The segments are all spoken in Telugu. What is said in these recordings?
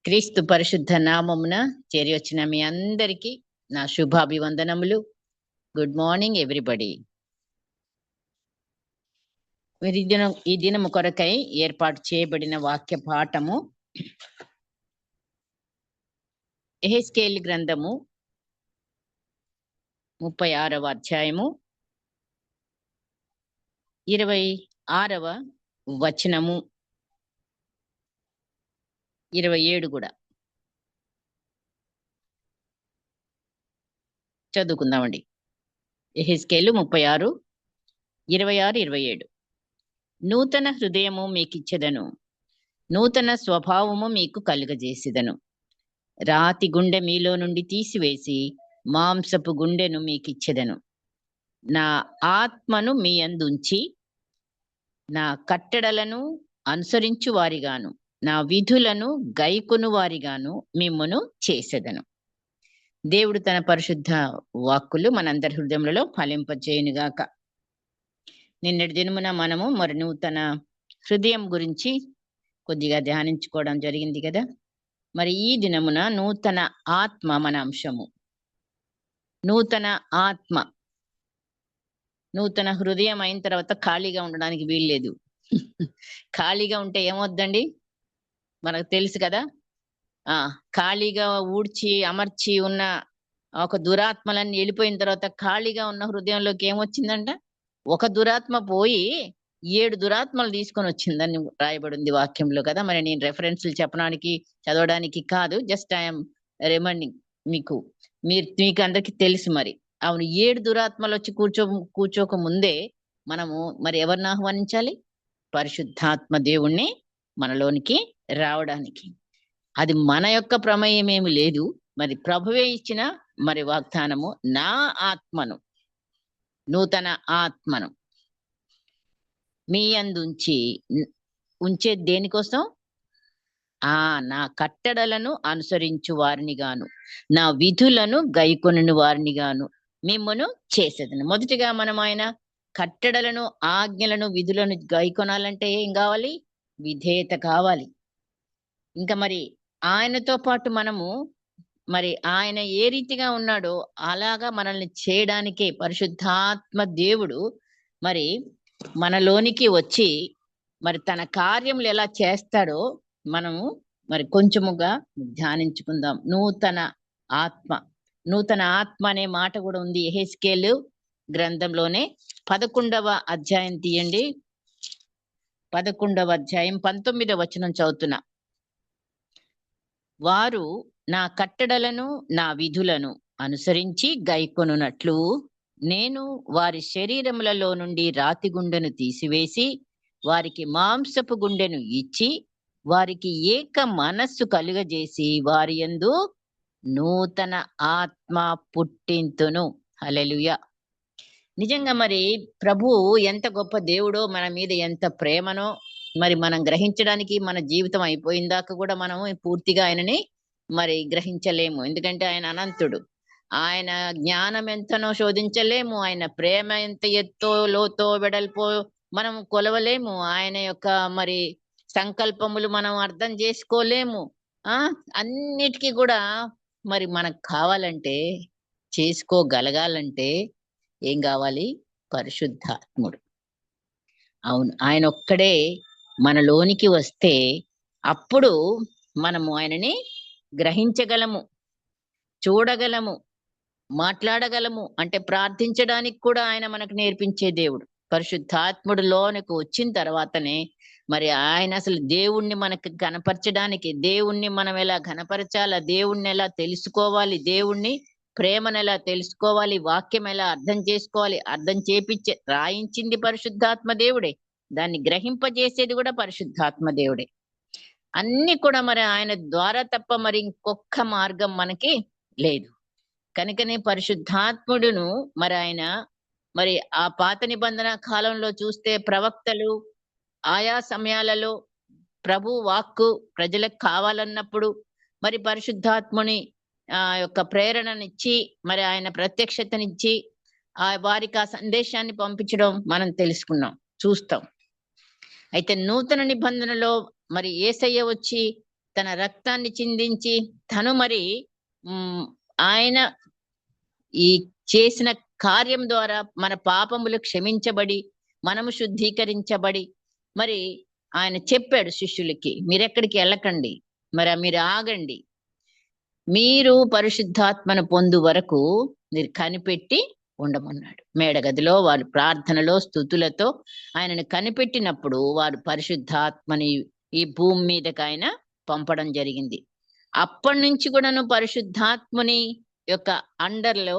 క్రీస్తు పరిశుద్ధ నామమున చేరి వచ్చిన మీ అందరికీ నా శుభాభివందనములు. Good morning everybody. ఈ దినము కొరకై ఏర్పాటు చేయబడిన వాక్య పాఠము యెహెజ్కేలు గ్రంథము 36వ అధ్యాయము 26వ వచనము 27 కూడా చదువుకుందామండి. యెహెజ్కేలు 36, 26, 27. నూతన హృదయము మీకిచ్చెదను, నూతన స్వభావము మీకు కలుగజేసిదను. రాతి గుండె మీలో నుండి తీసివేసి మాంసపు గుండెను మీకిచ్చెదను. నా ఆత్మను మీ యందుంచి నా కట్టడలను అనుసరించు వారిగాను నా విధులను గైకొను వారిగాను మిమ్మును చేసెదను. దేవుడు తన పరిశుద్ధ వాక్కులు మనందరి హృదయములలో ఫలింపజేయునుగాక. నిన్నటి దినమున మనము మరి నూతన హృదయం గురించి కొద్దిగా ధ్యానించుకోవడం జరిగింది కదా. మరి ఈ దినమున నూతన ఆత్మ మన అంశము. నూతన ఆత్మ, నూతన హృదయం అయిన తర్వాత ఖాళీగా ఉండడానికి వీల్లేదు. ఖాళీగా ఉంటే ఏమొద్దండి, మనకు తెలుసు కదా. ఖాళీగా ఊడ్చి అమర్చి ఉన్న ఒక దురాత్మలన్నీ వెళ్ళిపోయిన తర్వాత ఖాళీగా ఉన్న హృదయంలోకి ఏమొచ్చిందంట? ఒక దురాత్మ పోయి 7 దురాత్మలు తీసుకొని వచ్చిందని రాయబడింది వాక్యంలో కదా. మరి నేను రెఫరెన్స్లు చెప్పడానికి చదవడానికి కాదు, జస్ట్ ఐఎమ్ రిమైండింగ్ మీకు అందరికి తెలుసు. మరి అవును, 7 దురాత్మలు వచ్చి కూర్చోక ముందే మనము మరి ఎవరిని ఆహ్వానించాలి? పరిశుద్ధాత్మ దేవుణ్ణి మనలోనికి రావడానికి. అది మన యొక్క ప్రమేయం ఏమి లేదు. మరి ప్రభువే ఇచ్చిన మరి వాగ్దానము, నా ఆత్మను, నూతన ఆత్మను మీ యందుంచి ఉంచే దేనికోసం? నా కట్టడలను అనుసరించు వారిని గాను నా విధులను గైకొను వారిని గాను మిమ్మును చేసేదను. మొదటిగా మనం ఆయన కట్టడలను, ఆజ్ఞలను, విధులను గైకొనాలంటే ఏం కావాలి? విధేయత కావాలి. ఇంకా మరి ఆయనతో పాటు మనము మరి ఆయన ఏ రీతిగా ఉన్నాడో అలాగా మనల్ని చేయడానికే పరిశుద్ధాత్మ దేవుడు మరి మనలోనికి వచ్చి మరి తన కార్యములు ఎలా చేస్తాడో మనము మరి కొంచెముగా ధ్యానించుకుందాం. నూతన ఆత్మ, నూతన ఆత్మ అనే మాట కూడా ఉంది యెహెజ్కేలు గ్రంథంలోనే. 11వ అధ్యాయం తీయండి. 11వ అధ్యాయం 19వ వచనం చదువుతున్నా. వారు నా కట్టడలను, నా విధులను అనుసరించి గైకొనున్నట్లు నేను వారి శరీరములలో నుండి రాతి గుండెను తీసివేసి వారికి మాంసపు గుండెను ఇచ్చి వారికి ఏక మనస్సు కలుగజేసి వారి యందు నూతన ఆత్మ పుట్టింతును. హల్లెలూయా. నిజంగా మరి ప్రభు ఎంత గొప్ప దేవుడో, మన మీద ఎంత ప్రేమనో మరి మనం గ్రహించడానికి మన జీవితం అయిపోయిందాక కూడా మనం పూర్తిగా ఆయనని మరి గ్రహించలేము. ఎందుకంటే ఆయన అనంతుడు. ఆయన జ్ఞానం ఎంతనో శోధించలేము. ఆయన ప్రేమ ఎంత ఎత్తో లోతో వెడల్పో మనం కొలవలేము. ఆయన యొక్క మరి సంకల్పములు మనం అర్థం చేసుకోలేము. అన్నిటికీ కూడా మరి మనకు కావాలంటే, చేసుకోగలగాలంటే ఏం కావాలి? పరిశుద్ధాత్ముడు. అవును, ఆయన ఒక్కడే మనలోనికి వస్తే అప్పుడు మనము ఆయనని గ్రహించగలము, చూడగలము, మాట్లాడగలము. అంటే ప్రార్థించడానికి కూడా ఆయన మనకు నేర్పించే దేవుడు. పరిశుద్ధాత్ముడు లోనికి వచ్చిన తర్వాతనే మరి ఆయన అసలు దేవుణ్ణి మనకు కనపరచడానికి, దేవుణ్ణి మనం ఎలా కనపరచాలా, దేవుణ్ణి ఎలా తెలుసుకోవాలి, దేవుణ్ణి ప్రేమను ఎలా తెలుసుకోవాలి, వాక్యం ఎలా అర్థం చేసుకోవాలి, అర్థం చేపించే రాయించింది పరిశుద్ధాత్మ దేవుడే. దాన్ని గ్రహింపజేసేది కూడా పరిశుద్ధాత్మ దేవుడే. అన్ని కూడా మరి ఆయన ద్వారా తప్ప మరి ఇంకొక మార్గం మనకి లేదు. కనుకనే పరిశుద్ధాత్ముడును మరి ఆయన మరి ఆ పాత నిబంధన కాలంలో చూస్తే ప్రవక్తలు ఆయా సమయాలలో ప్రభు వాక్కు ప్రజలకు కావాలన్నప్పుడు మరి పరిశుద్ధాత్ముని యొక్క ప్రేరణనిచ్చి మరి ఆయన ప్రత్యక్షతనిచ్చి వారికి ఆ సందేశాన్ని పంపించడం మనం తెలుసుకున్నాం, చూస్తాం. అయితే నూతన నిబంధనలో మరి యేసయ్య వచ్చి తన రక్తాన్ని చిందించి తను మరి ఆయన ఈ చేసిన కార్యం ద్వారా మన పాపములు క్షమించబడి మనము శుద్ధీకరించబడి మరి ఆయన చెప్పాడు శిష్యులకి, మీరెక్కడికి వెళ్ళకండి, మరి మీరు ఆగండి, మీరు పరిశుద్ధాత్మను పొందు వరకు మీరు కనిపెట్టి ఉండమన్నాడు. మేడగదిలో వారు ప్రార్థనలో స్తుతులతో ఆయనను కనిపెట్టినప్పుడు వారు పరిశుద్ధాత్మని ఈ భూమి మీదకి ఆయన పంపడం జరిగింది. అప్పటి నుంచి కూడాను పరిశుద్ధాత్మని యొక్క అండర్లో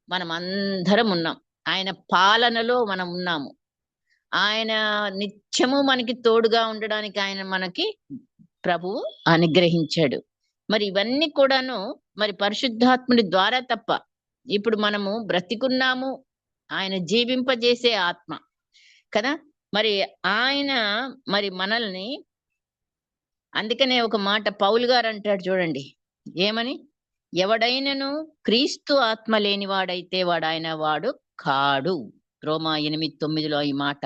మనం అందరం ఉన్నాం. ఆయన పాలనలో మనం ఉన్నాము. ఆయన నిత్యము మనకి తోడుగా ఉండడానికి ఆయన మనకి ప్రభువు అనుగ్రహించాడు. మరి ఇవన్నీ కూడాను మరి పరిశుద్ధాత్ముడి ద్వారా తప్ప. ఇప్పుడు మనము బ్రతికున్నాము, ఆయన జీవింపజేసే ఆత్మ కదా. మరి ఆయన మరి మనల్ని, అందుకనే ఒక మాట పౌలు గారు అంటాడు చూడండి, ఏమని, ఎవడైనను క్రీస్తు ఆత్మ లేనివాడైతే వాడు కాడు. రోమా 8:9 ఈ మాట.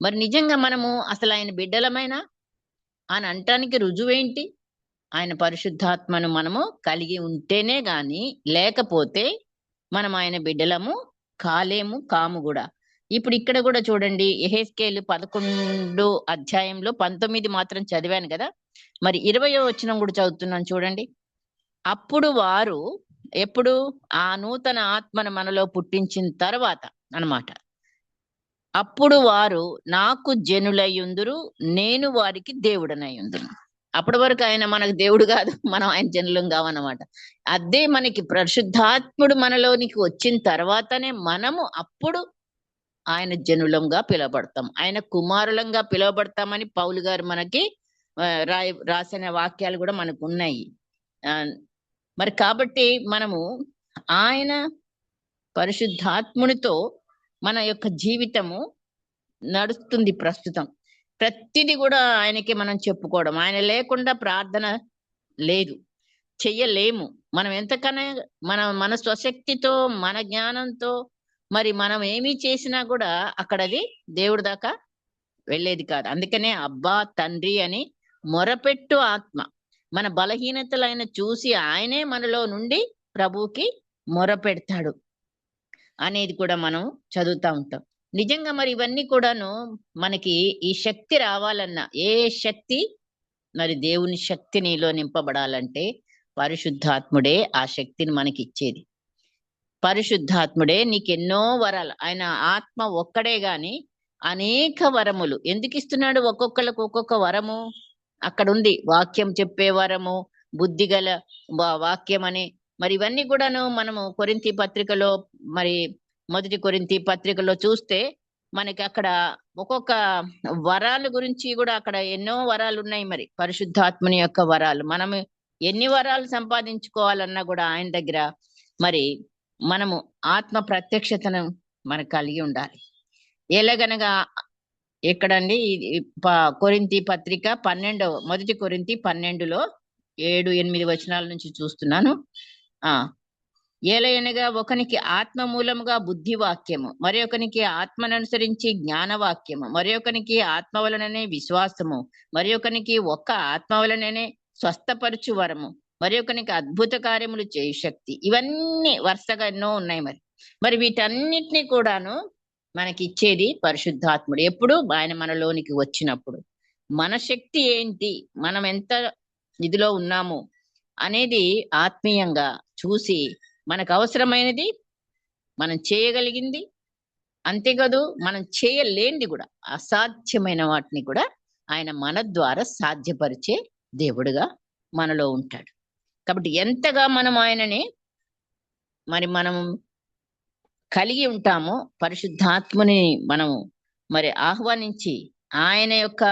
మరి నిజంగా మనము అసలు ఆయన బిడ్డలమైన అని అంటానికి రుజువేంటి? ఆయన పరిశుద్ధాత్మను మనము కలిగి ఉంటేనే గాని, లేకపోతే మనం ఆయన బిడ్డలము కాము కూడా. ఇప్పుడు ఇక్కడ కూడా చూడండి, యెహెజ్కేలు 11 అధ్యాయంలో 19 మాత్రం చదివాను కదా, మరి 20వ వచనం కూడా చదువుతున్నాను చూడండి. అప్పుడు వారు, ఎప్పుడు? ఆ నూతన ఆత్మను మనలో పుట్టించిన తర్వాత అన్నమాట. అప్పుడు వారు నాకు జనులయ్యుందురు, నేను వారికి దేవుడనయ్యుందును. అప్పటి వరకు ఆయన మనకు దేవుడు కాదు, మనం ఆయన జనులం కావన్నమాట. అదే మనకి పరిశుద్ధాత్ముడు మనలోనికి వచ్చిన తర్వాతనే మనము అప్పుడు ఆయన జనులంగా పిలువబడతాం, ఆయన కుమారులంగా పిలువబడతామని పౌలు గారు మనకి రాసిన వాక్యాలు కూడా మనకు ఉన్నాయి. మరి కాబట్టి మనము ఆయన పరిశుద్ధాత్మునితో మన యొక్క జీవితము నడుస్తుంది ప్రస్తుతం. ప్రతిది కూడా ఆయనకి మనం చెప్పుకోవడం. ఆయన లేకుండా ప్రార్థన లేదు, చెయ్యలేము. మనం ఎంతకన్నా మన స్వశక్తితో మన జ్ఞానంతో మరి మనం ఏమీ చేసినా కూడా అక్కడది దేవుడి దాకా వెళ్ళేది కాదు. అందుకనే అబ్బా తండ్రి అని మొరపెట్టు ఆత్మ. మన బలహీనతలైన చూసి ఆయనే మనలో నుండి ప్రభువుకి మొరపెడతాడు అనేది కూడా మనం చదువుతా ఉంటాం. నిజంగా మరి ఇవన్నీ కూడాను మనకి ఈ శక్తి రావాలన్నా, ఏ శక్తి? మరి దేవుని శక్తి నీలో నింపబడాలంటే పరిశుద్ధాత్ముడే ఆ శక్తిని మనకి ఇచ్చేది. పరిశుద్ధాత్ముడే నీకెన్నో వరాలు. ఆయన ఆత్మ ఒక్కడే గాని అనేక వరములు ఎందుకు ఇస్తున్నాడు? ఒక్కొక్కరికి ఒక్కొక్క వరము అక్కడ ఉంది. వాక్యం చెప్పే వరము, బుద్ధిగల వాక్యం అని. మరి ఇవన్నీ కూడాను మనము కొరింథీ పత్రికలో, మరి 1 కొరింథీ పత్రికలో చూస్తే మనకి అక్కడ ఒక్కొక్క వరాల గురించి కూడా అక్కడ ఎన్నో వరాలు ఉన్నాయి. మరి పరిశుద్ధాత్మని యొక్క వరాలు మనము ఎన్ని వరాలు సంపాదించుకోవాలన్నా కూడా ఆయన దగ్గర మరి మనము ఆత్మ ప్రత్యక్షతను మనకు కలిగి ఉండాలి. ఎలాగనగా ఎక్కడండి? కొరింథీ పత్రిక 1 కొరింథీ 12లో 7-8 వచనాల నుంచి చూస్తున్నాను. ఏలయనగా ఒకనికి ఆత్మ మూలముగా బుద్ధి వాక్యము, మరి ఒకనికి ఆత్మననుసరించి జ్ఞానవాక్యము, మరి ఒకనికి ఆత్మ వలననే విశ్వాసము, మరి ఒకనికి ఒక్క ఆత్మ వలననే స్వస్థపరచు వరము, మరి ఒకనికి అద్భుత కార్యములు చేయు శక్తి. ఇవన్నీ వరుసగా ఎన్నో ఉన్నాయి. మరి వీటన్నిటినీ కూడాను మనకి ఇచ్చేది పరిశుద్ధాత్ముడు. ఎప్పుడు? ఆయన మనలోనికి వచ్చినప్పుడు. మన శక్తి ఏంటి, మనం ఎంత ఇదిలో ఉన్నాము అనేది ఆత్మీయంగా చూసి మనకు అవసరమైనది మనం చేయగలిగింది, అంతేకాదు మనం చేయలేనిది కూడా, అసాధ్యమైన వాటిని కూడా ఆయన మన ద్వారా సాధ్యపరిచే దేవుడుగా మనలో ఉంటాడు. కాబట్టి ఎంతగా మనం ఆయనని మనం కలిగి ఉంటామో, పరిశుద్ధాత్మని మనం మరి ఆహ్వానించి ఆయన యొక్క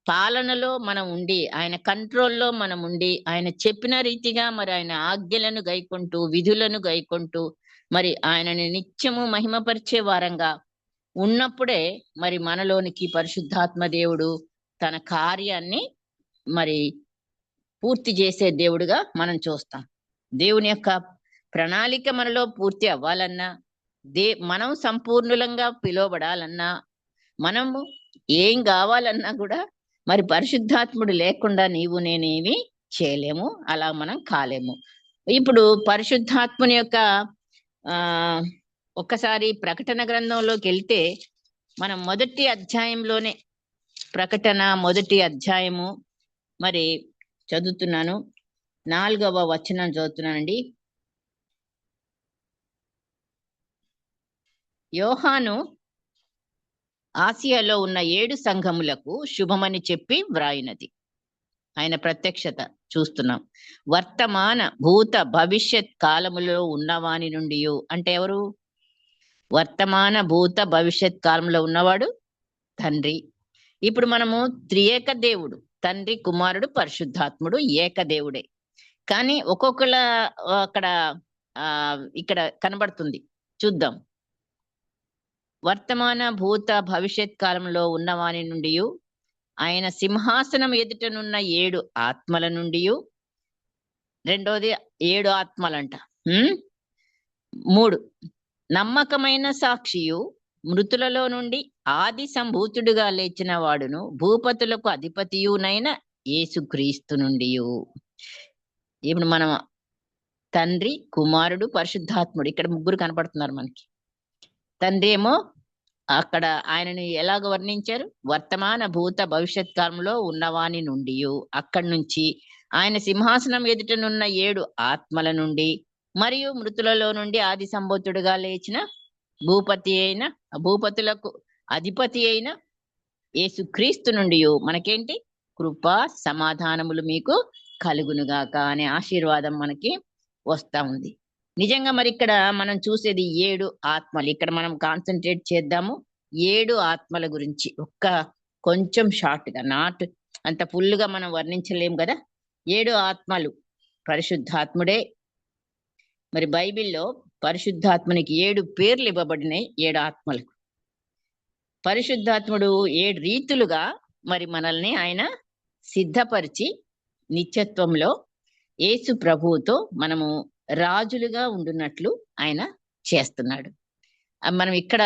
పాలనలో మనం ఉండి, ఆయన కంట్రోల్లో మనం ఉండి, ఆయన చెప్పిన రీతిగా మరి ఆయన ఆజ్ఞలను గైకొంటూ, విధులను గైకొంటూ మరి ఆయనని నిత్యము మహిమపరిచే వారంగా ఉన్నప్పుడే మరి మనలోనికి పరిశుద్ధాత్మ దేవుడు తన కార్యాన్ని మరి పూర్తి చేసే దేవుడుగా మనం చూస్తాం. దేవుని యొక్క ప్రణాళిక మనలో పూర్తి అవ్వాలన్నా, మనం సంపూర్ణులంగా పిలువబడాలన్నా, మనము ఏం కావాలన్నా కూడా మరి పరిశుద్ధాత్ముడు లేకుండా నీవు నేనేమి చేయలేము, అలా మనం కాలేము. ఇప్పుడు పరిశుద్ధాత్మని యొక్క ఆ ఒక్కసారి ప్రకటన గ్రంథంలోకి వెళ్తే మనం మొదటి అధ్యాయంలోనే, ప్రకటన మొదటి అధ్యాయము మరి చదువుతున్నాను, 4వ వచనం చదువుతున్నానండి. యోహాను ఆసియాలో ఉన్న 7 సంఘములకు శుభమని చెప్పి వ్రాయినది. ఆయన ప్రత్యక్షత చూస్తున్నాం. వర్తమాన భూత భవిష్యత్ కాలములో ఉన్నవాని నుండి, అంటే ఎవరు? వర్తమాన భూత భవిష్యత్ కాలంలో ఉన్నవాడు తండ్రి. ఇప్పుడు మనము త్రియేక దేవుడు, తండ్రి, కుమారుడు, పరిశుద్ధాత్ముడు ఏకదేవుడే. కానీ ఒక్కొక్కల అక్కడ ఇక్కడ కనబడుతుంది, చూద్దాం. వర్తమాన భూత భవిష్యత్ కాలంలో ఉన్నవాని నుండి, ఆయన సింహాసనం ఎదుటనున్న 7 ఆత్మల నుండి, రెండోది 7 ఆత్మలంట. 3 నమ్మకమైన సాక్షియు, మృతులలో నుండి ఆది సంభూతుడుగా లేచిన వాడును, భూపతులకు అధిపతియునైన యేసుక్రీస్తు నుండి. ఇప్పుడు మనం తండ్రి, కుమారుడు, పరిశుద్ధాత్ముడు, ఇక్కడ ముగ్గురు కనపడుతున్నారు మనకి. తండ్రి ఏమో అక్కడ ఆయనని ఎలాగ వర్ణించారు? వర్తమాన భూత భవిష్యత్ కాలంలో ఉన్నవాని నుండి, అక్కడి నుంచి ఆయన సింహాసనం ఎదుటనున్న 7 ఆత్మల నుండి, మరియు మృతులలో నుండి ఆది సంభూతుడుగా లేచిన భూపతులకు అధిపతి అయిన యేసుక్రీస్తు నుండి మనకేంటి? కృప సమాధానములు మీకు కలుగునుగాక అనే ఆశీర్వాదం మనకి వస్తా ఉంది. నిజంగా మరి ఇక్కడ మనం చూసేది 7 ఆత్మలు. ఇక్కడ మనం కాన్సన్ట్రేట్ చేద్దాము 7 ఆత్మల గురించి. కొంచెం షార్ట్ గా, నాట్ అంత ఫుల్ గా మనం వర్ణించలేం కదా. 7 ఆత్మలు పరిశుద్ధాత్ముడే. మరి బైబిల్లో పరిశుద్ధాత్మనికి 7 పేర్లు ఇవ్వబడినాయి 7 ఆత్మలకు. పరిశుద్ధాత్ముడు 7 రీతులుగా మరి మనల్ని ఆయన సిద్ధపరిచి నిత్యత్వంలో యేసు ప్రభువుతో మనము రాజులుగా ఉండున్నట్లు ఆయన చేస్తున్నాడు. మనం ఇక్కడ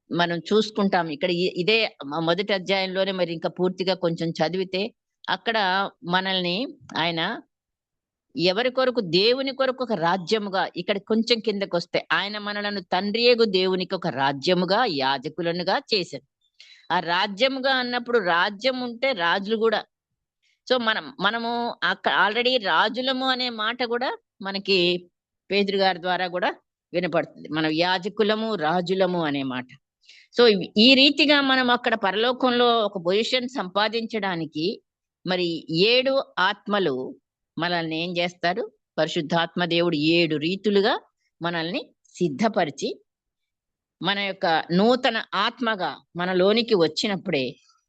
మనం చూసుకుంటాం. ఇక్కడ ఇదే మొదటి అధ్యాయంలోనే మరి ఇంకా పూర్తిగా కొంచెం చదివితే అక్కడ మనల్ని ఆయన ఎవరి కొరకు? దేవుని కొరకు ఒక రాజ్యముగా. ఇక్కడ కొంచెం కిందకు వస్తే ఆయన మనలను తండ్రియగు దేవునికి ఒక రాజ్యముగా, యాజకులనుగా చేశారు. ఆ రాజ్యముగా అన్నప్పుడు రాజ్యం ఉంటే రాజులు కూడా. సో మనము అక్కడ ఆల్రెడీ రాజులము అనే మాట కూడా మనకి పేతురు గారి ద్వారా కూడా వినపడుతుంది. మనం యాజకులము, రాజులము అనే మాట. సో ఈ రీతిగా మనం అక్కడ పరలోకంలో ఒక పొజిషన్ సంపాదించడానికి మరి 7 ఆత్మలు మనల్ని ఏం చేస్తారు? పరిశుద్ధాత్మ దేవుడు 7 రీతులుగా మనల్ని సిద్ధపరిచి మన యొక్క నూతన ఆత్మగా మనలోనికి వచ్చినప్పుడే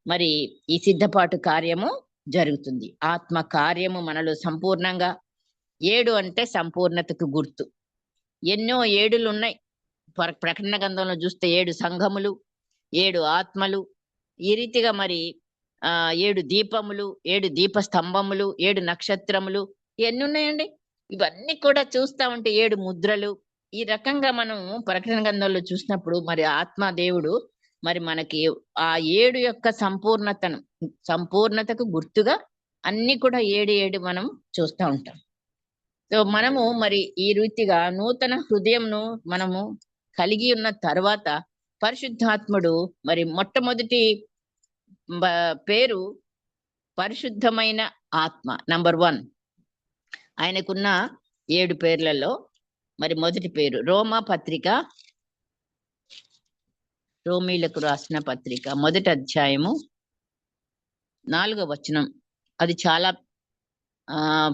మరి ఈ సిద్ధపాటు కార్యము జరుగుతుంది. ఆత్మ కార్యము మనలో సంపూర్ణంగా. 7 అంటే సంపూర్ణతకు గుర్తు. ఎన్నో 7లు ఉన్నాయి. ప్రకటన గ్రంథంలో చూస్తే 7 సంఘములు, 7 ఆత్మలు, ఈ రీతిగా మరి 7 దీపములు, 7 దీప స్తంభములు, 7 నక్షత్రములు, ఎన్ని ఉన్నాయండి. ఇవన్నీ కూడా చూస్తా ఉంటే 7 ముద్రలు. ఈ రకంగా మనం ప్రకటన గ్రంథంలో చూసినప్పుడు మరి ఆత్మ దేవుడు మరి మనకి ఆ 7 యొక్క సంపూర్ణతకు గుర్తుగా అన్ని కూడా 7 మనం చూస్తూ ఉంటాం. సో మనము మరి ఈ రీతిగా నూతన హృదయంను మనము కలిగి ఉన్న తర్వాత పరిశుద్ధాత్ముడు మరి మొట్టమొదటి పేరు పరిశుద్ధమైన ఆత్మ, నంబర్ 1. ఆయనకున్న 7 పేర్లలో మరి మొదటి పేరు రోమీలకు రాసిన పత్రిక మొదటి అధ్యాయము 4వ వచనం. అది చాలా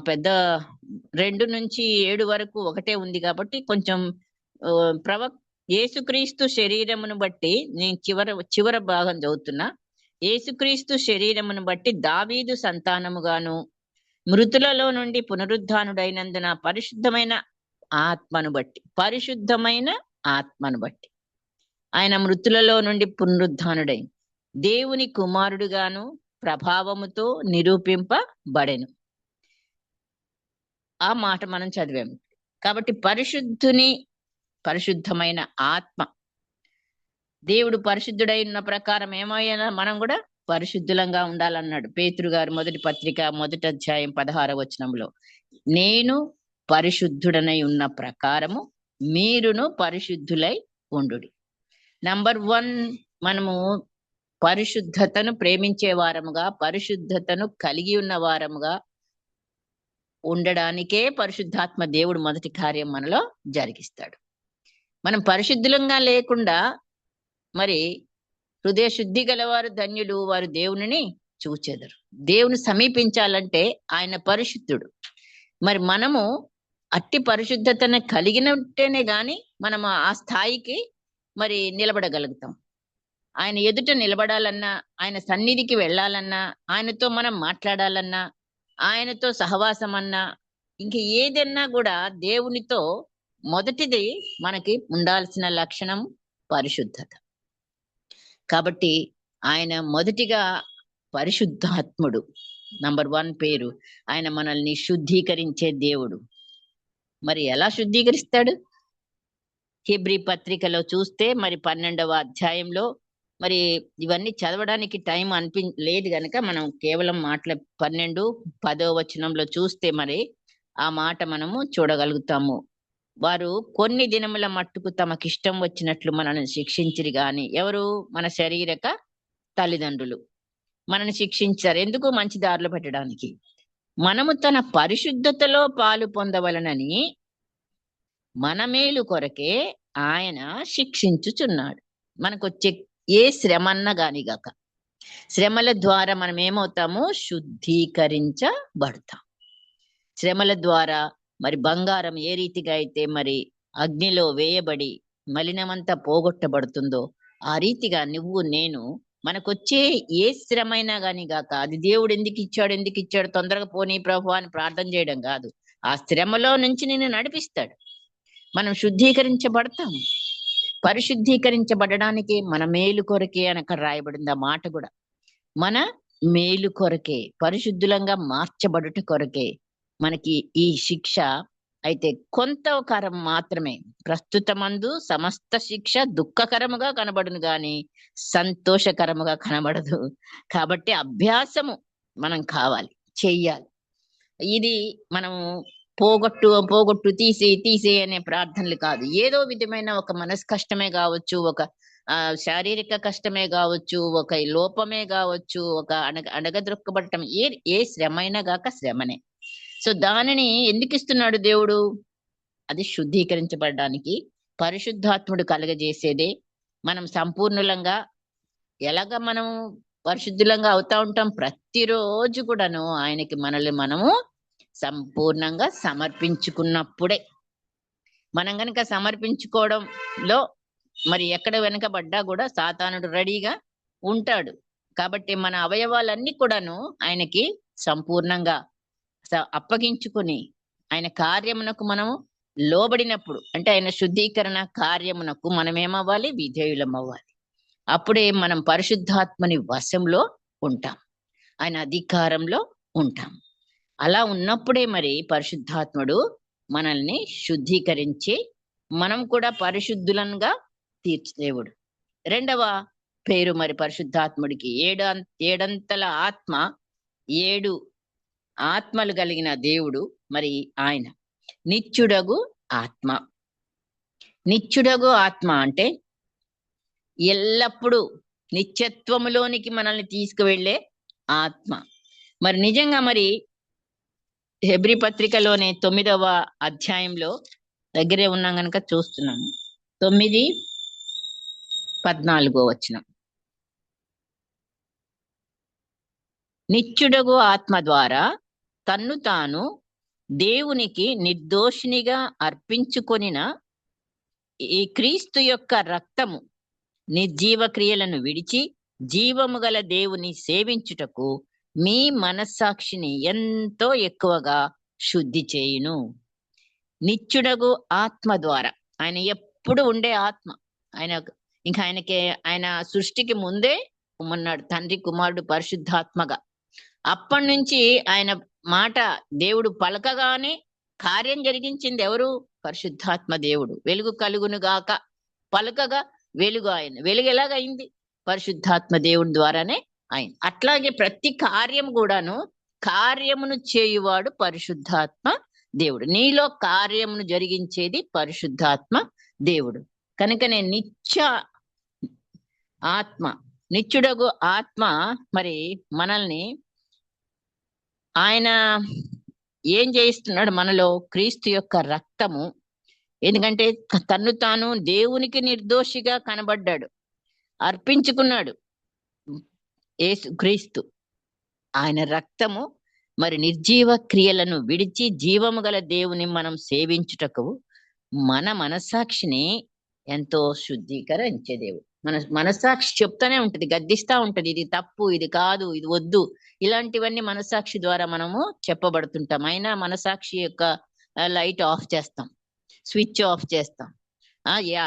పెద్ద 2 నుంచి 7 వరకు ఒకటే ఉంది కాబట్టి కొంచెం యేసుక్రీస్తు శరీరమును బట్టి నేను చివర భాగం చదువుతున్నా. యేసుక్రీస్తు శరీరమును బట్టి దావీదు సంతానముగాను మృతులలో నుండి పునరుద్ధానుడైనందున పరిశుద్ధమైన ఆత్మను బట్టి ఆయన మృతులలో నుండి పునరుద్ధానుడై దేవుని కుమారుడుగాను ప్రభావముతో నిరూపింపబడెను. ఆ మాట మనం చదివాము. కాబట్టి పరిశుద్ధమైన ఆత్మ, దేవుడు పరిశుద్ధుడై ఉన్న ప్రకారం ఏమైనా మనం కూడా పరిశుద్ధులంగా ఉండాలన్నాడు పేతురు గారు మొదటి పత్రిక 1వ అధ్యాయం 16వ వచనంలో. నేను పరిశుద్ధుడనై ఉన్న ప్రకారము మీరును పరిశుద్ధులై ఉండుడి. నంబర్ 1, మనము పరిశుద్ధతను ప్రేమించే వారముగా, పరిశుద్ధతను కలిగి ఉన్న వారముగా ఉండడానికే పరిశుద్ధాత్మ దేవుడు మొదటి కార్యం మనలో జరిగిస్తాడు. మనం పరిశుద్ధులంగా లేకుండా మరి హృదయ శుద్ధి గలవారు ధన్యులు, వారు దేవునిని చూచెదరు. దేవుని సమీపించాలంటే ఆయన పరిశుద్ధుడు. మరి మనము అట్టి పరిశుద్ధతను కలిగినట్టేనే గాని మనం ఆ స్థాయికి మరి నిలబడగలుగుతాం. ఆయన ఎదుట నిలబడాలన్నా, ఆయన సన్నిధికి వెళ్ళాలన్నా, ఆయనతో మనం మాట్లాడాలన్నా, ఆయనతో సహవాసం అన్నా, ఇంక ఏదన్నా కూడా దేవునితో మొదటిది మనకి ఉండాల్సిన లక్షణం పరిశుద్ధత. కాబట్టి ఆయన మొదటిగా పరిశుద్ధాత్ముడు. నంబర్ 1 పేరు. ఆయన మనల్ని శుద్ధీకరించే దేవుడు. మరి ఎలా శుద్ధీకరిస్తాడు? హెబ్రీ పత్రికలో చూస్తే మరి 12వ అధ్యాయంలో మరి ఇవన్నీ చదవడానికి టైం లేదు గనక మనం కేవలం 12, 10వ వచనంలో చూస్తే మరి ఆ మాట మనము చూడగలుగుతాము. వారు కొన్ని దినముల మట్టుకు తమకిష్టం వచ్చినట్లు మనల్ని శిక్షించిరి గాని, ఎవరు? మన శరీరక తల్లిదండ్రులు మనల్ని శిక్షించారు. ఎందుకు? మంచి దారిలో పెట్టడానికి. మనము తన పరిశుద్ధతలో పాలు పొందవలనని మన మేలు కొరకే ఆయన శిక్షించుచున్నాడు. మనకొచ్చే ఏ శ్రమన్న గానిగాక, శ్రమల ద్వారా మనం ఏమవుతాము? శుద్ధీకరించబడతాం. శ్రమల ద్వారా మరి బంగారం ఏ రీతిగా అయితే మరి అగ్నిలో వేయబడి మలినమంతా పోగొట్టబడుతుందో, ఆ రీతిగా నువ్వు నేను మనకొచ్చే ఏ శ్రమైనా గాని గాక, అది దేవుడు ఎందుకు ఇచ్చాడు తొందరగా పోనీ ప్రభు అని ప్రార్థన చేయడం కాదు. ఆ శ్రమలో నుంచి నిన్ను నడిపిస్తాడు. మనం శుద్ధీకరించబడతాము. పరిశుద్ధీకరించబడడానికి మన మేలు కొరకే అని అక్కడ రాయబడింది ఆ మాట కూడా. మన మేలు కొరకే, పరిశుద్ధులంగా మార్చబడుట కొరకే మనకి ఈ శిక్ష. అయితే కొంతకరం మాత్రమే. ప్రస్తుతమందు సమస్త శిక్ష దుఃఖకరముగా కనబడును గాని సంతోషకరముగా కనబడదు. కాబట్టి అభ్యాసము మనం కావాలి, చెయ్యాలి. ఇది మనము పోగొట్టు తీసే అనే ప్రార్థనలు కాదు. ఏదో విధమైన ఒక మనసు కష్టమే కావచ్చు, ఒక శారీరక కష్టమే కావచ్చు, ఒక లోపమే కావచ్చు, ఒక అడగద్రొక్కబడటం, ఏ శ్రమైనా గాక శ్రమనే. సో దానిని ఎందుకు ఇస్తున్నాడు దేవుడు? అది శుద్ధీకరించబడడానికి, పరిశుద్ధాత్ముడు కలగజేసేదే. మనం సంపూర్ణులంగా ఎలాగ మనం పరిశుద్ధులంగా అవుతా ఉంటాం? ప్రతిరోజు కూడాను ఆయనకి మనల్ని మనము సంపూర్ణంగా సమర్పించుకున్నప్పుడే. మనం గనక సమర్పించుకోవడంలో మరి ఎక్కడ వెనకబడ్డా కూడా సాతానుడు రెడీగా ఉంటాడు. కాబట్టి మన అవయవాలన్నీ కూడాను ఆయనకి సంపూర్ణంగా అప్పగించుకుని ఆయన కార్యమునకు మనము లోబడినప్పుడు, అంటే ఆయన శుద్ధీకరణ కార్యమునకు మనం ఏమవ్వాలి? విధేయులం అవ్వాలి. అప్పుడే మనం పరిశుద్ధాత్మని వశంలో ఉంటాం, ఆయన అధికారంలో ఉంటాం. అలా ఉన్నప్పుడే మరి పరిశుద్ధాత్ముడు మనల్ని శుద్ధీకరించి మనం కూడా పరిశుద్ధులంగా తీర్చేవాడు. రెండవ పేరు మరి పరిశుద్ధాత్ముడికి ఏడంతల ఆత్మ, 7 ఆత్మలు కలిగిన దేవుడు. మరి ఆయన నిత్యుడగు ఆత్మ. నిత్యుడగు ఆత్మ అంటే ఎల్లప్పుడూ నిత్యత్వములోనికి మనల్ని తీసుకువెళ్ళే ఆత్మ. మరి నిజంగా మరి హెబ్రీ పత్రికలోనే 9వ అధ్యాయంలో దగ్గరే ఉన్నాం గనక చూస్తున్నాము. 9:14 వచనం. నిత్యుడగు ఆత్మ ద్వారా తన్ను తాను దేవునికి నిర్దోషినిగా అర్పించుకొనిన ఈ క్రీస్తు యొక్క రక్తము నిర్జీవ క్రియలను విడిచి జీవము గల దేవుని సేవించుటకు మీ మనస్సాక్షిని ఎంతో ఎక్కువగా శుద్ధి చేయును. నిత్యుడగు ఆత్మ ద్వారా, ఆయన ఎప్పుడు ఉండే ఆత్మ. ఆయన సృష్టికి ముందే ఉన్నాడు, తండ్రి కుమారుడు పరిశుద్ధాత్మగా. అప్పటి నుంచి ఆయన మాట దేవుడు పలకగానే కార్యం జరిగించింది ఎవరు? పరిశుద్ధాత్మ దేవుడు. వెలుగు కలుగును గాక పలకగా వెలుగు ఆయన. వెలుగు ఎలాగైంది? పరిశుద్ధాత్మ దేవుడి ద్వారానే ఆయన. అట్లాగే ప్రతి కార్యం కూడాను కార్యమును చేయువాడు పరిశుద్ధాత్మ దేవుడు. నీలో కార్యమును జరిగించేది పరిశుద్ధాత్మ దేవుడు. కనుకనే ఆత్మ, నిత్యుడగు ఆత్మ మరి మనల్ని ఆయన ఏం చేయిస్తున్నాడు మనలో? క్రీస్తు యొక్క రక్తము. ఎందుకంటే తన్ను తాను దేవునికి నిర్దోషిగా కనబడ్డాడు, అర్పించుకున్నాడు యేసు క్రీస్తు. ఆయన రక్తము మరి నిర్జీవ క్రియలను విడిచి జీవము గల దేవుని మనం సేవించుటకు మన మనస్సాక్షిని ఎంతో శుద్ధీకరించే దేవుడు. మన మనస్సాక్షి చెప్తానే ఉంటది, గద్దిస్తా ఉంటది, ఇది తప్పు, ఇది కాదు, ఇది వద్దు. ఇలాంటివన్నీ మనస్సాక్షి ద్వారా మనము చెప్పబడుతుంటాం. అయినా మనస్సాక్షి యొక్క లైట్ ఆఫ్ చేస్తాం, స్విచ్ ఆఫ్ చేస్తాం.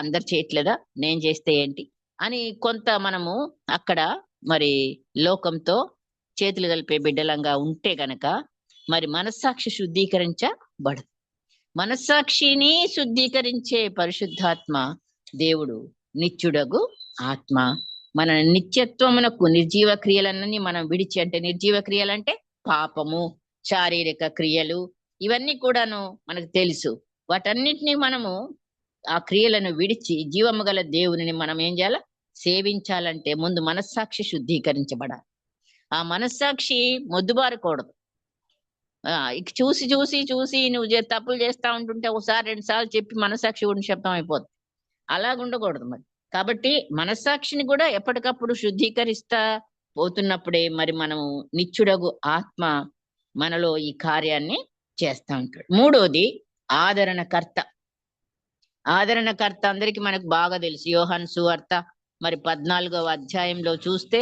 అందరు చేయట్లేదా, నేను చేస్తే ఏంటి అని కొంత మనము అక్కడ మరి లోకంతో చేతులు కలిపే బిడ్డలంగా ఉంటే గనక మరి మనస్సాక్షి శుద్ధీకరించబడదు. మనస్సాక్షిని శుద్ధీకరించే పరిశుద్ధాత్మ దేవుడు నిత్యుడగు ఆత్మ మన నిత్యత్వమునకు నిర్జీవ క్రియలన్నీ మనం విడిచి, అంటే నిర్జీవ క్రియలంటే పాపము, శారీరక క్రియలు, ఇవన్నీ కూడాను మనకు తెలుసు. వాటన్నిటిని మనము ఆ క్రియలను విడిచి జీవము గల దేవుని మనం ఏం చేయాలి? సేవించాలంటే ముందు మనస్సాక్షి శుద్ధీకరించబడాలి. ఆ మనస్సాక్షి మొద్దుబారకూడదు. ఇక చూసి చూసి చూసి నువ్వు తప్పులు చేస్తా ఉంటుంటే ఒకసారి 2 సార్లు చెప్పి మనస్సాక్షి కూడా శబ్దం అయిపోతుంది. అలాగుండకూడదు మరి. కాబట్టి మనస్సాక్షిని కూడా ఎప్పటికప్పుడు శుద్ధీకరిస్తా పోతున్నప్పుడే మరి మనము నిత్యుడగు ఆత్మ మనలో ఈ కార్యాన్ని చేస్తా ఉంటాడు. మూడోది ఆదరణకర్త. ఆదరణకర్త అందరికీ మనకు బాగా తెలుసు. యోహాను సువార్త మరి 14వ అధ్యాయంలో చూస్తే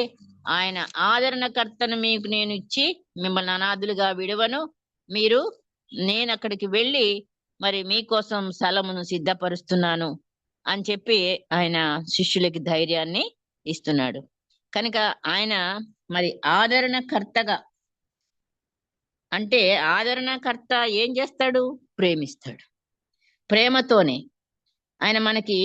ఆయన ఆదరణకర్తను మీకు నేను ఇచ్చి మిమ్మల్ని అనాథులుగా విడవను, నేను అక్కడికి వెళ్ళి మరి మీకోసం స్థలమును సిద్ధపరుస్తున్నాను అని చెప్పి ఆయన శిష్యులకి ధైర్యాన్ని ఇస్తున్నాడు. కనుక ఆయన మరి ఆదరణకర్తగా, అంటే ఆదరణకర్త ఏం చేస్తాడు? ప్రేమిస్తాడు. ప్రేమతోనే ఆయన మనకి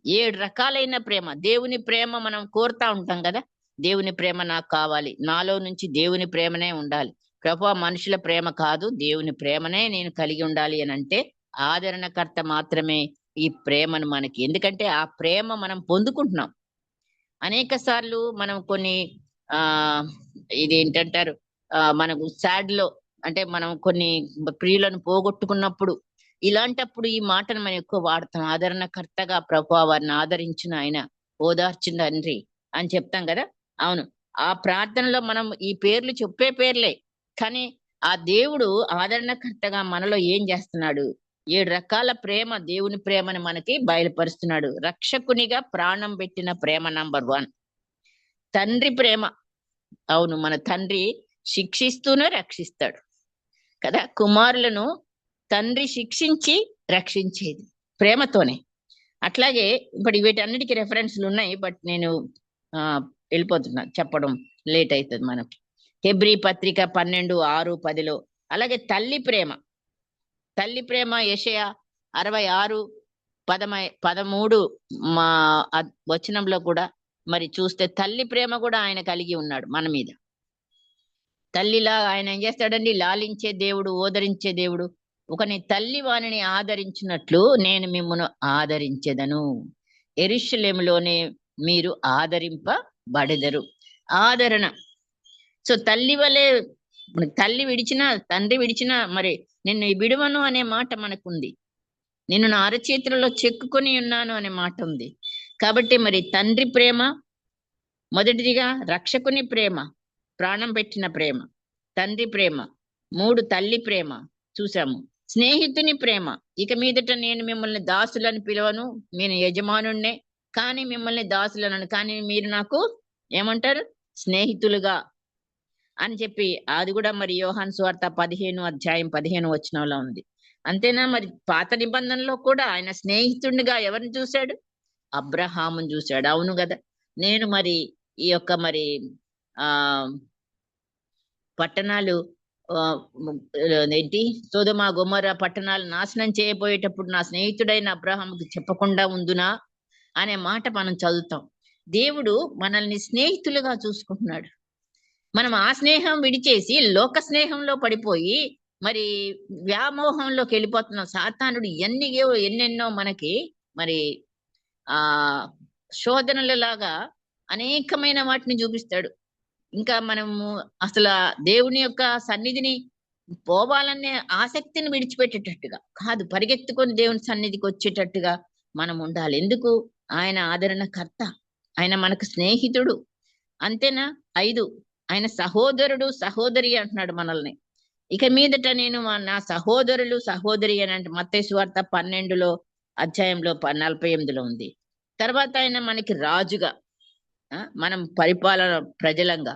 7 రకాలైన ప్రేమ, దేవుని ప్రేమ మనం కోరుతా ఉంటాం కదా. దేవుని ప్రేమ నాకు కావాలి, నాలో నుంచి దేవుని ప్రేమనే ఉండాలి ప్రభువా, మనుషుల ప్రేమ కాదు, దేవుని ప్రేమనే నేను కలిగి ఉండాలి అని అంటే ఆదరణకర్త మాత్రమే ఈ ప్రేమను మనకి. ఎందుకంటే ఆ ప్రేమ మనం పొందుకుంటున్నాం. అనేక సార్లు మనం కొన్ని ఇదేంటంటారు, మనకు సాడ్ లో, అంటే మనం కొన్ని ప్రియులను పోగొట్టుకున్నప్పుడు ఇలాంటప్పుడు ఈ మాటను మనం ఎక్కువ వాడతాం. ఆదరణకర్తగా ప్రభువా వారిని ఆదరించిన ఆయన, ఓదార్చిన తండ్రి అని చెప్తాం కదా. అవును, ఆ ప్రార్థనలో మనం ఈ పేర్లు చెప్పే పేర్లే, కానీ ఆ దేవుడు ఆదరణకర్తగా మనలో ఏం చేస్తున్నాడు? 7 రకాల ప్రేమ, దేవుని ప్రేమని మనకి బయలుపరుస్తున్నాడు. రక్షకునిగా ప్రాణం పెట్టిన ప్రేమ నంబర్ 1 తండ్రి ప్రేమ. అవును, మన తండ్రి శిక్షిస్తూనే రక్షిస్తాడు కదా. కుమారులను తండ్రి శిక్షించి రక్షించేది ప్రేమతోనే. అట్లాగే ఇప్పుడు వీటన్నిటికీ రెఫరెన్స్లు ఉన్నాయి, బట్ నేను వెళ్ళిపోతున్నా, చెప్పడం లేట్ అవుతుంది మనకి. హెబ్రీ పత్రిక 12:6-10లో. అలాగే తల్లి ప్రేమ. తల్లి ప్రేమ యెషయా 66:13 మా వచనంలో కూడా మరి చూస్తే తల్లి ప్రేమ కూడా ఆయన కలిగి ఉన్నాడు మన మీద. తల్లిలా ఆయన ఏం చేస్తాడండి? లాలించే దేవుడు, ఓదరించే దేవుడు. ఒకని తల్లి వానిని ఆదరించినట్లు నేను మిమ్మల్ని ఆదరించెదను, యెరూషలేములోనే మీరు ఆదరింపబడెదరు. ఆదరణ. సో తల్లి వలె, తల్లి విడిచినా తండ్రి విడిచినా మరి నిన్ను విడువను అనే మాట మనకుంది. నిన్ను నా అరచేతులలో చెక్కుకొని ఉన్నాను అనే మాట ఉంది. కాబట్టి మరి తండ్రి ప్రేమ మొదటిదిగా, రక్షకుని ప్రేమ, ప్రాణం పెట్టిన ప్రేమ, తండ్రి ప్రేమ. 3 తల్లి ప్రేమ చూసాము. స్నేహితుని ప్రేమ. ఇక మీదట నేను మిమ్మల్ని దాసులని పిలవను, నేను యజమానుణ్ణే, కానీ మిమ్మల్ని దాసులను, కానీ మీరు నాకు ఏమంటారు? స్నేహితులుగా అని చెప్పి. అది కూడా మరి యోహాను సువార్త 15:15 వచనంలో ఉంది. అంతేనా? మరి పాత నిబంధనలో కూడా ఆయన స్నేహితుడిగా ఎవరిని చూశాడు? అబ్రహామును చూశాడు. అవును కదా. నేను మరి ఈ యొక్క మరి పట్టణాలు ఏంటి, సొదొమ గొమొర్రా పట్టణాలు నాశనం చేయబోయేటప్పుడు నా స్నేహితుడైన అబ్రహాముకి చెప్పకుండా ఉందునా అనే మాట మనం చదువుతాం. దేవుడు మనల్ని స్నేహితులుగా చూసుకుంటున్నాడు. మనం ఆ స్నేహం విడిచేసి లోక స్నేహంలో పడిపోయి మరి వ్యామోహంలోకి వెళ్ళిపోతున్నాం. సాతానుడు ఎన్నెన్నో మనకి మరి ఆ శోధనలలాగా అనేకమైన వాటిని చూపిస్తాడు. ఇంకా మనము అసలు ఆ దేవుని యొక్క సన్నిధిని పోవాలనే ఆసక్తిని విడిచిపెట్టేటట్టుగా కాదు, పరిగెత్తుకొని దేవుని సన్నిధికి వచ్చేటట్టుగా మనం ఉండాలి. ఎందుకు? ఆయన ఆదరణకర్త, ఆయన మనకు స్నేహితుడు. అంతేనా? 5, ఆయన సహోదరుడు సహోదరి అంటున్నాడు మనల్ని. ఇక మీదట నేను నా సహోదరులు సహోదరి అని అంటే మత్తయి సువార్త 12 అధ్యాయంలో 48 ఉంది. తర్వాత ఆయన మనకి రాజుగా, మనం పరిపాలన ప్రజలంగా,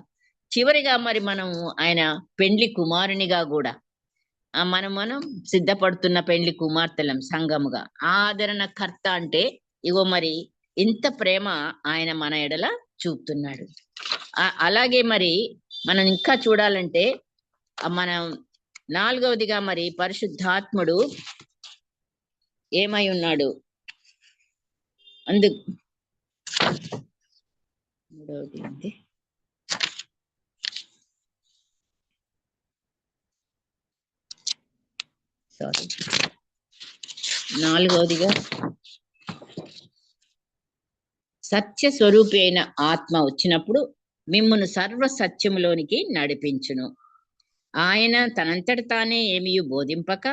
చివరిగా మరి మనం ఆయన పెండ్లి కుమారునిగా కూడా మనం సిద్ధపడుతున్న పెండ్లి కుమార్తెలం సంఘముగా. ఆదరణకర్త అంటే ఇగో మరి ఇంత ప్రేమ ఆయన మన ఎడల చూపుతున్నాడు. అలాగే మరి మనం ఇంకా చూడాలంటే మనం 4వదిగా మరి పరిశుద్ధాత్ముడు ఏమై ఉన్నాడు అందుకు 3వది అంటే సారీ 4వదిగా సత్య స్వరూపి అయిన ఆత్మ వచ్చినప్పుడు మిమ్మును సర్వ సత్యములోనికి నడిపించును. ఆయన తనంతట తానే ఏమీ బోధింపక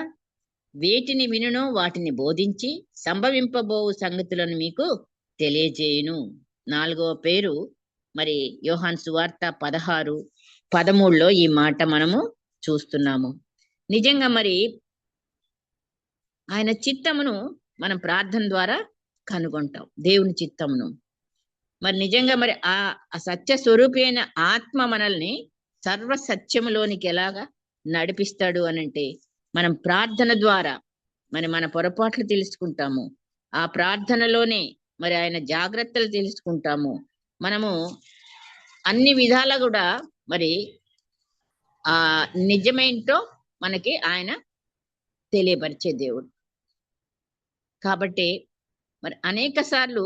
వేటిని వినునో వాటిని బోధించి సంభవింపబోవు సంగతులను మీకు తెలియజేయును. 4వ పేరు మరి యోహాను సువార్త 16:13లో ఈ మాట మనము చూస్తున్నాము. నిజంగా మరి ఆయన చిత్తమును మనం ప్రార్థన ద్వారా కనుగొంటాం, దేవుని చిత్తమును. మరి నిజంగా మరి ఆ సత్య స్వరూపి అయిన ఆత్మ మనల్ని సర్వ సత్యములోనికి ఎలాగా నడిపిస్తాడు అనంటే మనం ప్రార్థన ద్వారా మరి మన పొరపాట్లు తెలుసుకుంటాము. ఆ ప్రార్థనలోనే మరి ఆయన జాగ్రత్తలు తెలుసుకుంటాము. మనము అన్ని విధాలా కూడా మరి ఆ నిజమేంటో మనకి ఆయన తెలియపరిచే దేవుడు. కాబట్టి మరి అనేక సార్లు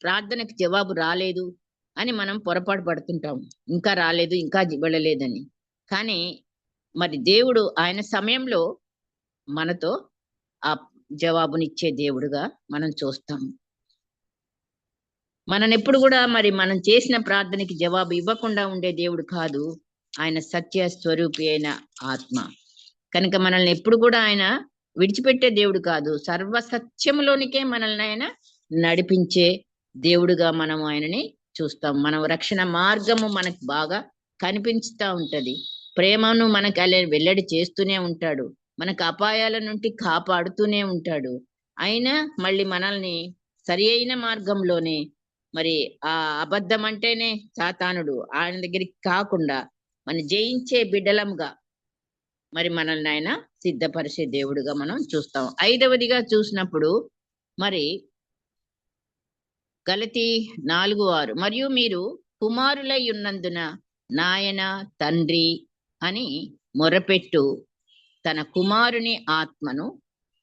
ప్రార్థనకి జవాబు రాలేదు అని మనం పొరపాటు పడుతుంటాం, ఇంకా రాలేదు, ఇంకా వెళ్ళలేదని. కానీ మరి దేవుడు ఆయన సమయంలో మనతో ఆ జవాబునిచ్చే దేవుడుగా మనం చూస్తాము. మననెప్పుడు కూడా మరి మనం చేసిన ప్రార్థనకి జవాబు ఇవ్వకుండా ఉండే దేవుడు కాదు, ఆయన సత్య స్వరూపి అయిన ఆత్మ. కనుక మనల్ని ఎప్పుడు కూడా ఆయన విడిచిపెట్టే దేవుడు కాదు, సర్వ సత్యములోనికే మనల్ని ఆయన నడిపించే దేవుడుగా మనం ఆయనని చూస్తాం. మనం రక్షణ మార్గము మనకు బాగా కనిపిస్తా ఉంటది, ప్రేమను మనకు అలా వెల్లడి చేస్తూనే ఉంటాడు, మనకు అపాయాల నుండి కాపాడుతూనే ఉంటాడు. అయినా మళ్ళీ మనల్ని సరి అయిన మార్గంలోనే మరి ఆ అబద్ధం అంటేనే సాతానుడు ఆయన దగ్గరికి కాకుండా మన జయించే బిడ్డలంగా మరి మనల్ని ఆయన సిద్ధపరిచే దేవుడుగా మనం చూస్తాం. 5వదిగా చూసినప్పుడు మరి గలతీ 4:6 మరియు మీరు కుమారులై ఉన్నందున నాయన తండ్రి అని మొరపెట్టు తన కుమారుని ఆత్మను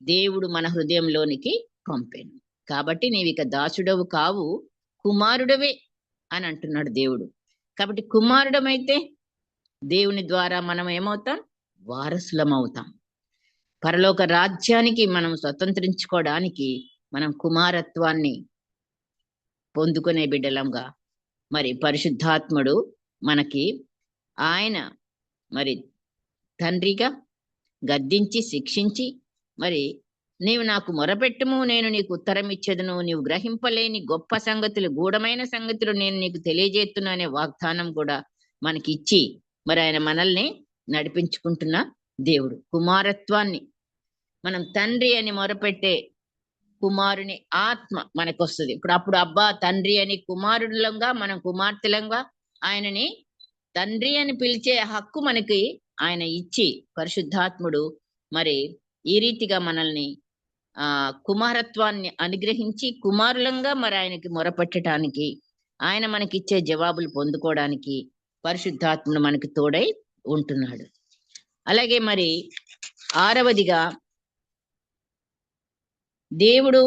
దేవుడు మన హృదయంలోనికి పంపాను. కాబట్టి నీవిక దాసుడవు కావు, కుమారుడవే అని అంటున్నాడు దేవుడు. కాబట్టి కుమారుడమైతే దేవుని ద్వారా మనం ఏమవుతాం? వారసులం అవుతాం. పరలోక రాజ్యానికి మనం స్వతంత్రించుకోవడానికి మనం కుమారత్వాన్ని పొందుకునే బిడ్డలంగా మరి పరిశుద్ధాత్ముడు మనకి ఆయన మరి తండ్రిగా గద్దించి శిక్షించి మరి నీవు నాకు మొరపెట్టుము, నేను నీకు ఉత్తరం ఇచ్చేదను, నీవు గ్రహింపలేని గొప్ప సంగతులు, గూఢమైన సంగతులు నేను నీకు తెలియజేస్తున్నా అనే వాగ్దానం కూడా మనకి ఇచ్చి మరి ఆయన మనల్ని నడిపించుకుంటున్న దేవుడు. కుమారత్వాన్ని మనం తండ్రి అని మొరపెట్టే కుమారుని ఆత్మ మనకు వస్తుంది. అప్పుడు అబ్బా తండ్రి అని కుమారులంగా, మనం కుమార్తెలంగా ఆయనని తండ్రి అని పిలిచే హక్కు మనకి ఆయన ఇచ్చి పరిశుద్ధాత్ముడు మరి ఈ రీతిగా మనల్ని కుమారత్వాన్ని అనుగ్రహించి కుమారులంగా మరి ఆయనకి మొరపెట్టడానికి, ఆయన మనకిచ్చే జవాబులు పొందుకోవడానికి పరిశుద్ధాత్ముడు మనకి తోడై ఉంటున్నాడు. అలాగే మరి 6వదిగా దేవుడు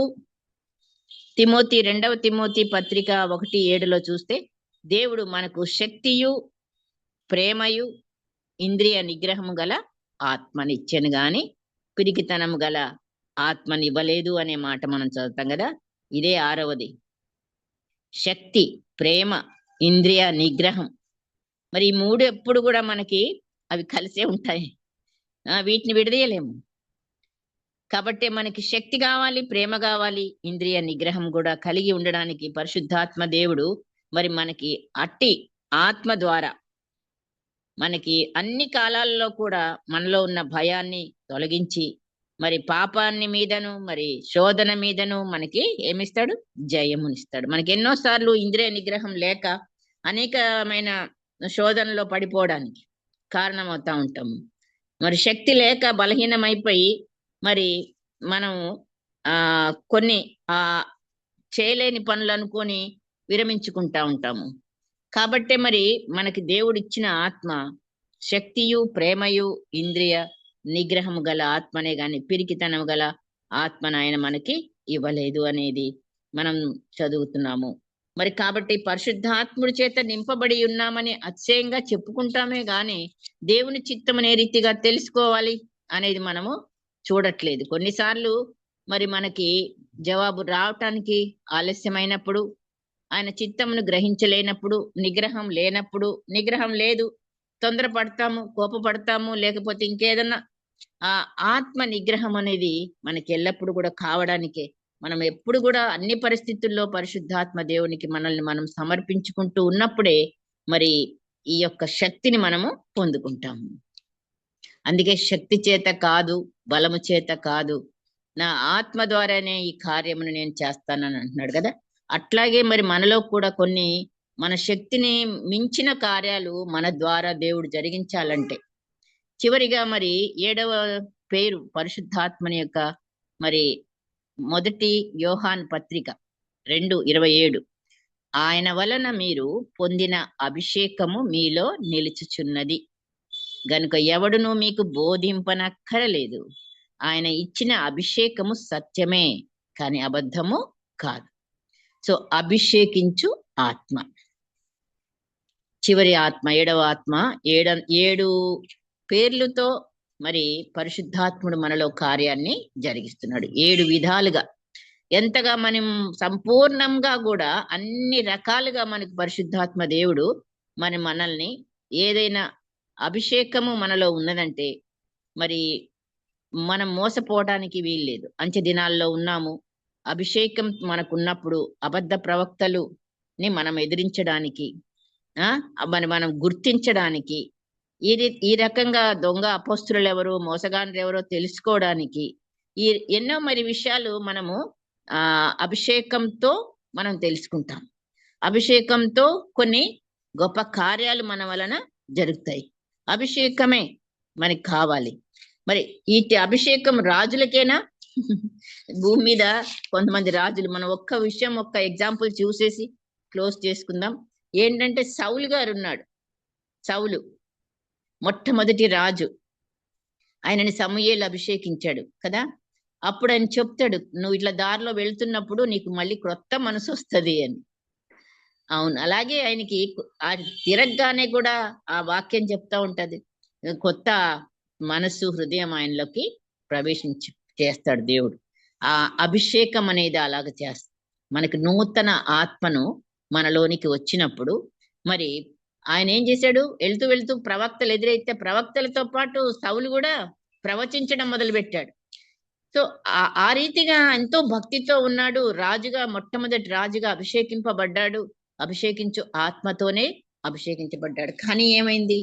తిమోతి 2వ 2 తిమోతి పత్రిక 1:7లో చూస్తే దేవుడు మనకు శక్తియు ప్రేమయు ఇంద్రియ నిగ్రహము గల ఆత్మనిచ్చెను గాని పిరికితనము గల ఆత్మనివ్వలేదు అనే మాట మనం చదువుతాం కదా. ఇదే 6వది. శక్తి, ప్రేమ, ఇంద్రియ నిగ్రహం. మరి ఈ 3 ఎప్పుడు కూడా మనకి అవి కలిసే ఉంటాయి. వీటిని విడదీయలేము. కాబట్టి మనకి శక్తి కావాలి, ప్రేమ కావాలి, ఇంద్రియ నిగ్రహం కూడా కలిగి ఉండడానికి పరిశుద్ధాత్మ దేవుడు మరి మనకి అట్టి ఆత్మ ద్వారా మనకి అన్ని కాలాల్లో కూడా మనలో ఉన్న భయాన్ని తొలగించి మరి పాపాన్ని మీదను మరి శోధన మీదను మనకి ఏమిస్తాడు? జయమునిస్తాడు. మనకి ఎన్నోసార్లు ఇంద్రియ నిగ్రహం లేక అనేకమైన శోధనలో పడిపోవడానికి కారణమవుతా ఉంటాము. మరి శక్తి లేక బలహీనమైపోయి మరి మనం కొన్ని చేయలేని పనులు అనుకొని విరమించుకుంటా ఉంటాము. కాబట్టి మరి మనకి దేవుడిచ్చిన ఆత్మ శక్తియు, ప్రేమయు, ఇంద్రియ నిగ్రహము గల ఆత్మనే గాని పిరికితనము గల ఆత్మను ఆయన మనకి ఇవ్వలేదు అనేది మనం చదువుతున్నాము. మరి కాబట్టి పరిశుద్ధాత్ముడి చేత నింపబడి ఉన్నామని అతిశయంగా చెప్పుకుంటామే గాని దేవుని చిత్తమును ఏ రీతిగా తెలుసుకోవాలి అనేది మనము చూడట్లేదు. కొన్నిసార్లు మరి మనకి జవాబు రావటానికి ఆలస్యమైనప్పుడు, ఆయన చిత్తమును గ్రహించలేనప్పుడు, నిగ్రహం లేనప్పుడు, నిగ్రహం లేదు తొందరపడతాము, కోపపడతాము, లేకపోతే ఇంకేదన్నా ఆత్మ నిగ్రహం అనేది మనకి ఎల్లప్పుడు కూడా కావడానికే మనం ఎప్పుడు కూడా అన్ని పరిస్థితుల్లో పరిశుద్ధాత్మ దేవునికి మనల్ని మనం సమర్పించుకుంటూ ఉన్నప్పుడే మరి ఈ యొక్క శక్తిని మనము పొందుకుంటాము. అందుకే శక్తి చేత కాదు, బలము చేత కాదు, నా ఆత్మ ద్వారానే ఈ కార్యమును నేను చేస్తానని అంటున్నాడు కదా. అట్లాగే మరి మనలో కూడా కొన్ని మన శక్తిని మించిన కార్యాలు మన ద్వారా దేవుడు జరిగించాలంటే చివరిగా మరి 7వ పేరు పరిశుద్ధాత్మని యొక్క మరి 1 యోహాను పత్రిక 2:27 ఆయన వలన మీరు పొందిన అభిషేకము మీలో నిలుచుచున్నది గనుక ఎవడును మీకు బోధింపనక్కరలేదు. ఆయన ఇచ్చిన అభిషేకము సత్యమే కానీ అబద్ధము కాదు. సో అభిషేకించు ఆత్మ, చివరి ఆత్మ, 7వ ఆత్మ, 7 పేర్లతో మరి పరిశుద్ధాత్ముడు మనలో కార్యాన్ని జరిగిస్తున్నాడు 7 విధాలుగా. ఎంతగా మనం సంపూర్ణంగా కూడా అన్ని రకాలుగా మనకు పరిశుద్ధాత్మ దేవుడు మనల్ని ఏదైనా అభిషేకము మనలో ఉన్నదంటే మరి మనం మోసపోవడానికి వీల్లేదు. అంచె దినాల్లో ఉన్నాము. అభిషేకం మనకున్నప్పుడు అబద్ధ ప్రవక్తలుని మనం ఎదిరించడానికి మనం గుర్తించడానికి ఈ రకంగా దొంగ అపోస్తులు ఎవరు, మోసగాండ్రు ఎవరో తెలుసుకోవడానికి ఎన్నో మరి విషయాలు మనము అభిషేకంతో మనం తెలుసుకుంటాం. అభిషేకంతో కొన్ని గొప్ప కార్యాలు మన వలన జరుగుతాయి. అభిషేకమే మనకి కావాలి. మరి ఈ అభిషేకం రాజులకేనా? భూమి మీద కొంతమంది రాజులు, మనం ఒక్క ఎగ్జాంపుల్ చూసేసి క్లోజ్ చేసుకుందాం. ఏంటంటే సౌలు గారు ఉన్నాడు. సౌలు మొట్టమొదటి రాజు. ఆయనని సమూయేలు అభిషేకించాడు కదా. అప్పుడు ఆయన చెప్తాడు, నువ్వు ఇట్లా దారిలో వెళ్తున్నప్పుడు నీకు మళ్ళీ క్రొత్త మనసు వస్తుంది అని. అవును, అలాగే ఆయనకి తిరగగానే కూడా ఆ వాక్యం చెప్తా ఉంటది, కొత్త మనసు, హృదయం ఆయనలోకి చేస్తాడు దేవుడు. ఆ అభిషేకం అనేది అలాగ చేస్తాడు. మనకి నూతన ఆత్మను మనలోనికి వచ్చినప్పుడు మరి ఆయన ఏం చేశాడు? వెళ్తూ వెళ్తూ ప్రవక్తలు ఎదురైతే ప్రవక్తలతో పాటు సౌలు కూడా ప్రవచించడం మొదలు పెట్టాడు. సో ఆ రీతిగా ఎంతో భక్తితో ఉన్నాడు. రాజుగా, మొట్టమొదటి రాజుగా అభిషేకింపబడ్డాడు. అభిషేకించు ఆత్మతోనే అభిషేకించబడ్డాడు. కానీ ఏమైంది?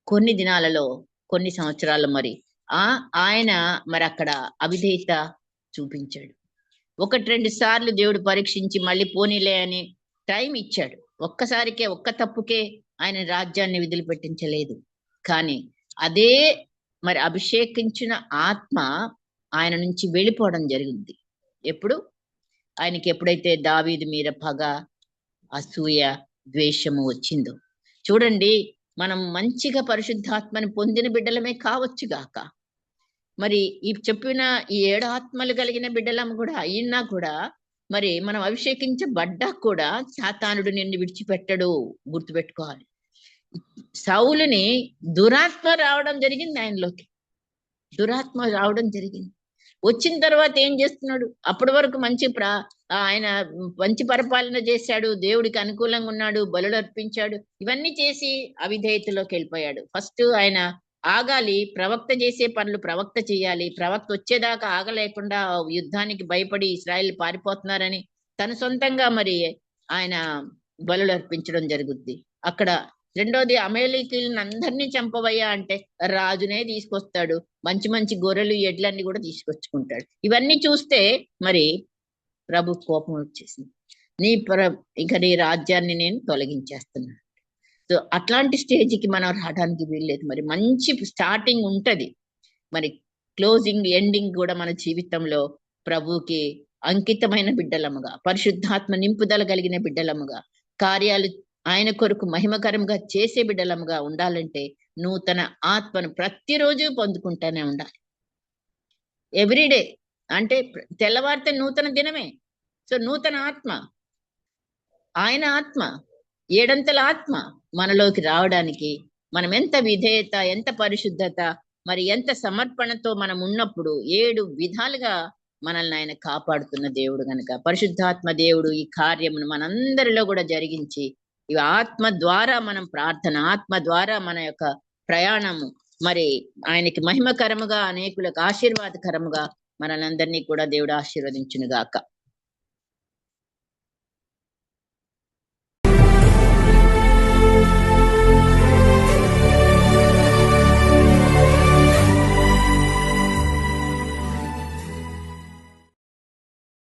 కొన్ని దినాలలో, కొన్ని సంవత్సరాలు మరి ఆయన మరి అక్కడ అవిధేయత చూపించాడు. 1-2 సార్లు దేవుడు పరీక్షించి మళ్ళీ పోనీలే అని టైం ఇచ్చాడు. ఒక్కసారికే, ఒక్క తప్పుకే ఆయన రాజ్యాన్ని విధులు పెట్టించలేదు. కానీ అదే మరి అభిషేకించిన ఆత్మ ఆయన నుంచి వెళ్ళిపోవడం జరిగింది. ఎప్పుడు? ఆయనకి ఎప్పుడైతే దావీదు మీద పగ, అసూయ, ద్వేషము వచ్చిందో. చూడండి, మనం మంచిగా పరిశుద్ధాత్మని పొందిన బిడ్డలమే కావచ్చు గాక, మరి ఈ చెప్పిన ఈ 7 ఆత్మలు కలిగిన బిడ్డలం కూడా అయినా కూడా మరి మనం అభిషేకించబడ్డా కూడా సాతానుడు నిన్ను విడిచిపెట్టడు. గుర్తుపెట్టుకోవాలి. సౌలుని దురాత్మ రావడం జరిగింది ఆయనలోకి. దురాత్మ రావడం జరిగింది. వచ్చిన తర్వాత ఏం చేస్తున్నాడు? అప్పటి వరకు ఆయన మంచి పరిపాలన చేశాడు, దేవుడికి అనుకూలంగా ఉన్నాడు, బలులు అర్పించాడు, ఇవన్నీ చేసి అవిధేయతలోకి వెళ్ళిపోయాడు. ఫస్ట్ ఆయన ఆగాలి, ప్రవక్త చేసే పనులు ప్రవక్త చేయాలి. ప్రవక్త వచ్చేదాకా ఆగలేకుండా యుద్ధానికి భయపడి ఇశ్రాయేల్ పారిపోతున్నారని తన సొంతంగా మరి ఆయన బలులు అర్పించడం జరుగుద్ది. అక్కడ రెండోది, అమేలీకీలను అందరినీ చంపవయ్యా అంటే రాజునే తీసుకొస్తాడు, మంచి మంచి గొర్రెలు ఎడ్లన్నీ కూడా తీసుకొచ్చుకుంటాడు. ఇవన్నీ చూస్తే మరి ప్రభు కోపం వచ్చేసింది. ఇక నీ రాజ్యాన్ని నేను తొలగించేస్తున్నాను. సో అట్లాంటి స్టేజ్కి మనం రావడానికి వీల్లేదు. మరి మంచి స్టార్టింగ్ ఉంటది, మరి క్లోజింగ్ ఎండింగ్ కూడా మన జీవితంలో ప్రభుకి అంకితమైన బిడ్డలముగా, పరిశుద్ధాత్మ నింపుదల కలిగిన బిడ్డలముగా, కార్యాలు ఆయన కొరకు మహిమకరంగా చేసే బిడ్డలముగా ఉండాలంటే నూతన ఆత్మను ప్రతిరోజు పొందుకుంటానే ఉండాలి. ఎవ్రీడే అంటే తెల్లవారితే నూతన దినమే. సో నూతన ఆత్మ, ఆయన ఆత్మ, ఏడంతల ఆత్మ మనలోకి రావడానికి మనం ఎంత విధేయత, ఎంత పరిశుద్ధత, మరి ఎంత సమర్పణతో మనం ఉన్నప్పుడు 7 విధాలుగా మనల్ని ఆయన కాపాడుతున్న దేవుడు గనుక పరిశుద్ధాత్మ దేవుడు ఈ కార్యమును మనందరిలో కూడా జరిగించి, ఇవి ఆత్మ ద్వారా మనం ప్రార్థన, ఆత్మ ద్వారా మన యొక్క ప్రయాణము మరి ఆయనకి మహిమకరముగా, అనేకులకు ఆశీర్వాదకరముగా మనల్ని అందరినీ కూడా దేవుడు ఆశీర్వదించును గాక.